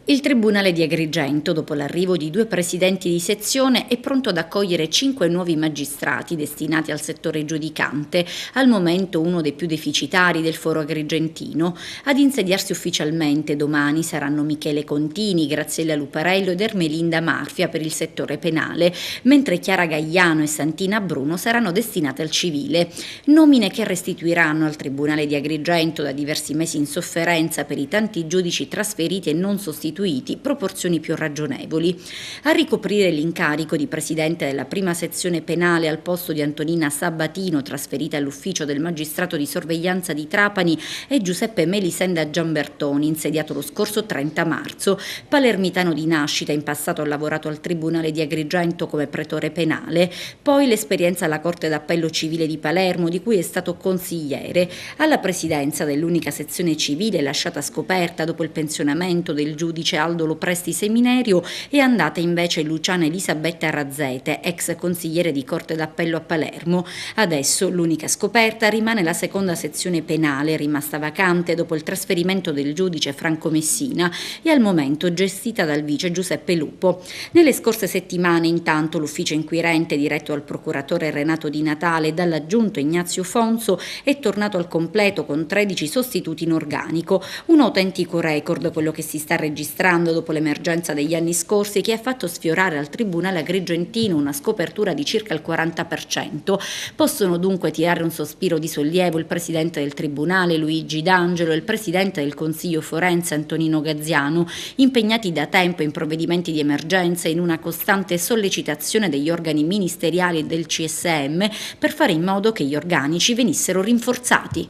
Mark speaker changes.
Speaker 1: Il Tribunale di Agrigento, dopo l'arrivo di 2 presidenti di sezione, è pronto ad accogliere 5 nuovi magistrati destinati al settore giudicante, al momento uno dei più deficitari del foro agrigentino. Ad insediarsi ufficialmente domani saranno Michele Contini, Graziella Luparello ed Ermelinda Marfia per il settore penale, mentre Chiara Gaiano e Santina Bruno saranno destinate al civile. Nomine che restituiranno al Tribunale di Agrigento, da diversi mesi in sofferenza per i tanti giudici trasferiti e non sostituiti, proporzioni più ragionevoli. A ricoprire l'incarico di presidente della prima sezione penale al posto di Antonina Sabatino, trasferita all'ufficio del magistrato di sorveglianza di Trapani, è Giuseppe Melisenda Giambertoni, insediato lo scorso 30 marzo. Palermitano di nascita, in passato ha lavorato al Tribunale di Agrigento come pretore penale, poi l'esperienza alla Corte d'Appello Civile di Palermo, di cui è stato consigliere. Alla presidenza dell'unica sezione civile lasciata scoperta dopo il pensionamento del giudice Aldo Lopresti Seminerio è andata invece Luciana Elisabetta Razzete, ex consigliere di Corte d'Appello a Palermo. Adesso l'unica scoperta rimane la seconda sezione penale, rimasta vacante dopo il trasferimento del giudice Franco Messina e al momento gestita dal vice Giuseppe Lupo. Nelle scorse settimane, intanto, l'ufficio inquirente diretto dal procuratore Renato Di Natale e dall'aggiunto Ignazio Fonso è tornato al completo con 13 sostituti in organico, un autentico record quello che si sta registrando dopo l'emergenza degli anni scorsi, che ha fatto sfiorare al Tribunale agrigentino una scopertura di circa il 40%. Possono dunque tirare un sospiro di sollievo il presidente del Tribunale Luigi D'Angelo e il presidente del Consiglio forense Antonino Gazziano, impegnati da tempo in provvedimenti di emergenza e in una costante sollecitazione degli organi ministeriali e del CSM per fare in modo che gli organici venissero rinforzati.